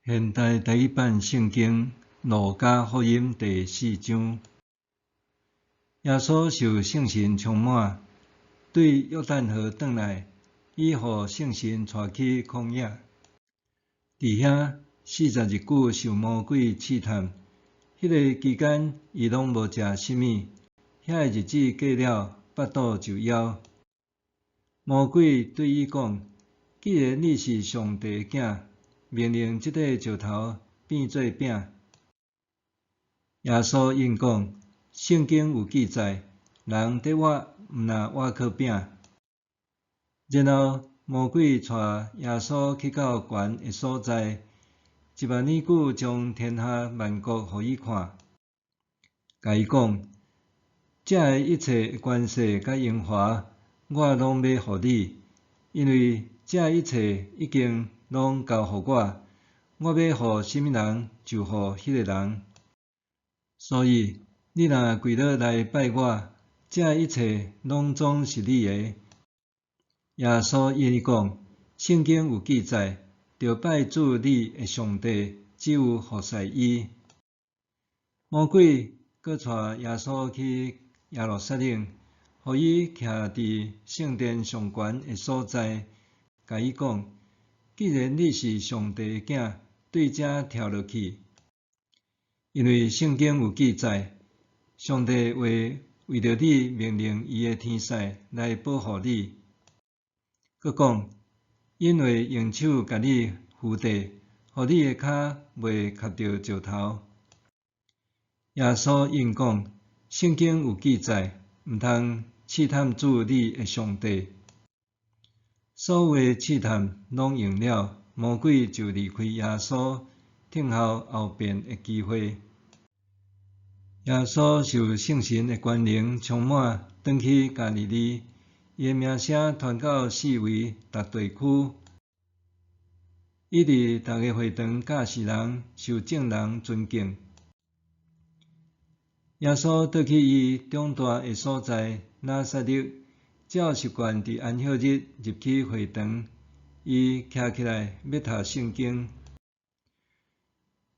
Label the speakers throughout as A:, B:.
A: 现代第一版圣经路加福音第4章，耶稣受圣神充满，对约旦河转来，以互圣神带去旷野。伫遐40日久受魔鬼试探，迄个期间伊拢无食啥物。遐个日子过了，腹肚就枵。魔鬼对伊讲：既然你是上帝的囝，命令即块石头变做饼。耶稣应讲：圣经有记载，人得活毋若活靠饼。然后魔鬼带耶稣去到悬的所在，1万年久将天下万国互伊看，甲伊讲：遮个一切的权势甲荣华，我拢要互你，因为遮一切已经拢交互我。我要互什么人，就互迄个人。所以你若跪倒来拜我，遮一切拢总是你的。耶稣应伊讲：圣经有记载，着拜主你的上帝，只有服侍伊。魔鬼搁带耶稣去耶路撒冷，互伊徛伫圣殿上悬的所在，甲伊讲：既然你是上帝的囝，对遮跳落去，因为圣经有记载，上帝为着你命令伊的天使来保护你。佮讲，因为用手甲你扶地，互你的骹袂磕着石头。耶稣应讲，圣经有记载，毋通试探主你的上帝。所有的试探拢用了，魔鬼就离开耶稣，等候后边的机会。耶稣受圣神的权能充满，转去加利利，伊的名声传到四围逐地区，伊伫逐个会堂教示人，受众人尊敬。耶稣倒去伊长大的所在拿撒勒，照习惯伫安息日入去会堂，伊徛起来要读圣经。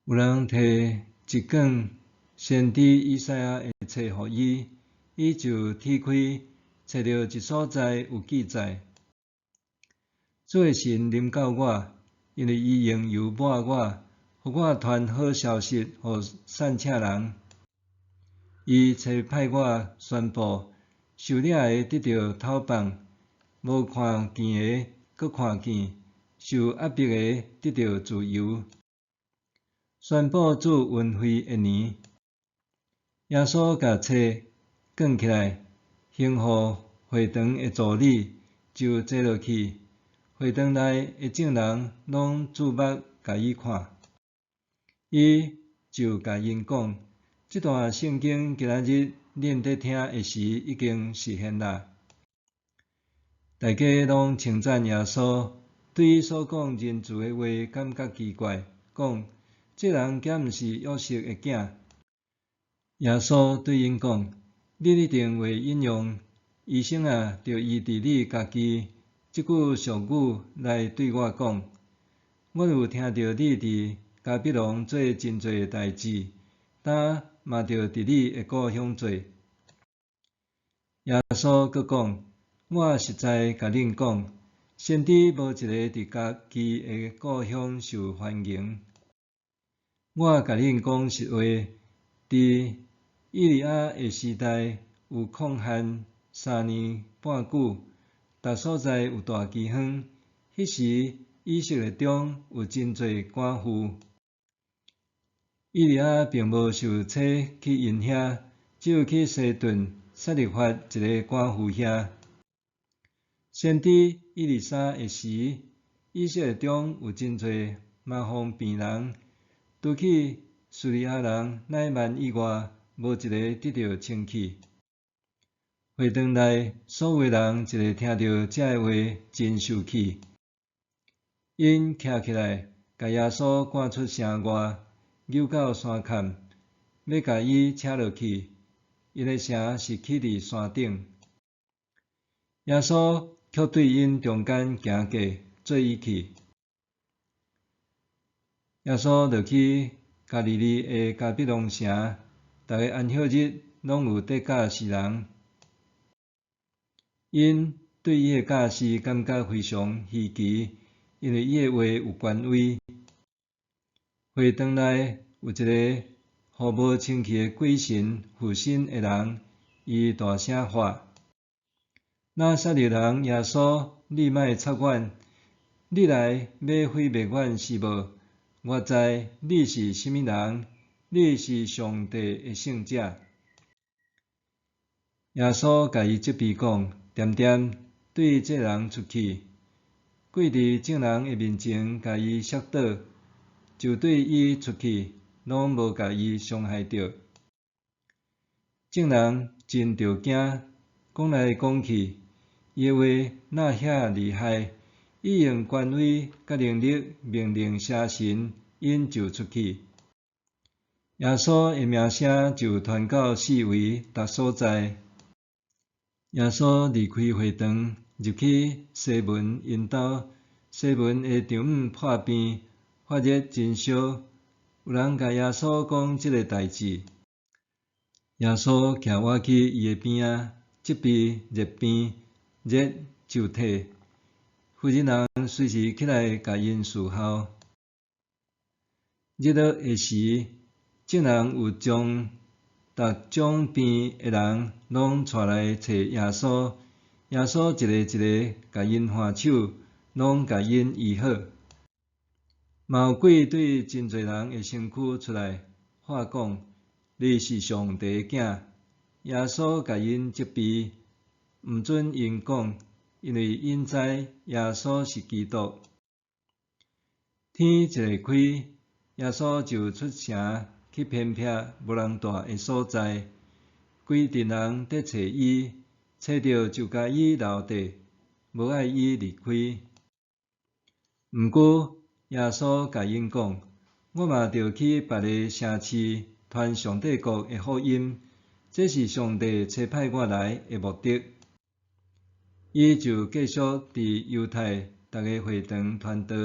A: 有人摕一卷先知以赛亚的册互伊，伊就铁开，找到一所在有记载：主的神临到我，因为伊用油抹我，互我传好消息互散赤人。伊差派我宣布，受掠的得到透放，无看见的搁看见，受压迫的得到自由，宣布主恩惠的年。耶稣甲册卷起来，行互会堂的助理，就坐落去。会堂内的众人拢注目甲伊看，伊就甲因讲：这段圣经今仔日恁在听的时已经实现啦。大家拢称赞耶稣，对伊所讲人子的话感觉奇怪，讲：这人敢毋是约瑟的囝？耶稣对因讲：你一定会引用医生啊，着医治你家己这句俗语来对我讲。我有听到你伫迦百农做真侪代志，但嘛着伫你的故乡做。耶稣阁讲：我实在甲恁讲，先知无一个伫家己的故乡受欢迎。我甲恁讲实话，伫以利亚的时代有旷旱3年半久，逐所在有大饥荒。迄时以色列中有真侪寡妇。以利亚并无受差去因遐，只有去西顿撒勒法一个寡妇遐。先知以利沙的时，以色列中有真侪麻风病人，除去叙利亚人乃万以外，无一个得到清气。会堂内所有人一个听到这个话，真受气。因徛起来，甲耶稣赶出城外，扭到山坎，要甲伊扯落去，因的城是起伫山顶。耶稣却对因中间行过，做伊去。耶稣就去加利利的加比农城，逐个安息日拢有得教世人。因对伊的教示感觉非常稀奇，因为伊的话有权威。会堂内有一个互无清气的鬼神附身的人，伊大声喊：拿撒勒人耶稣，你莫插阮！你来要毁灭阮是无？我知你是甚物人，你是上帝的圣者。耶稣甲伊责备讲，点点对这人出去，跪伫众人的面前，甲伊摔倒，就对伊出去，拢无甲伊伤害着。众人真着惊，讲来讲去，伊的话哪遐厉害？伊用权威甲能力命令邪神，因就出去。耶稣的名声就传到四围逐所在。耶稣离开会堂，入去西门因兜。西门的丈母破病，发热真烧。有人甲耶稣讲即个代志，耶稣徛我去伊的边仔，即边热病，热就退。妇人人随时起来甲因侍候。日落的时，众人有将逐种病的人拢带来找耶稣，耶稣一个一个甲因换手，拢甲因医好。嘛有鬼对真侪人的身躯出来，话讲：你是上帝的囝。耶稣甲因责备，毋准因讲，因为因知耶稣是基督。天一下开，耶稣就出城去偏僻无人住的所在，规阵人在找伊，找着就甲伊留地，无爱伊离开。毋过耶稣甲因讲：我嘛着去别个城市传上帝国的福音，这是上帝差派我来的目的。伊就继续伫犹太逐个会堂传道。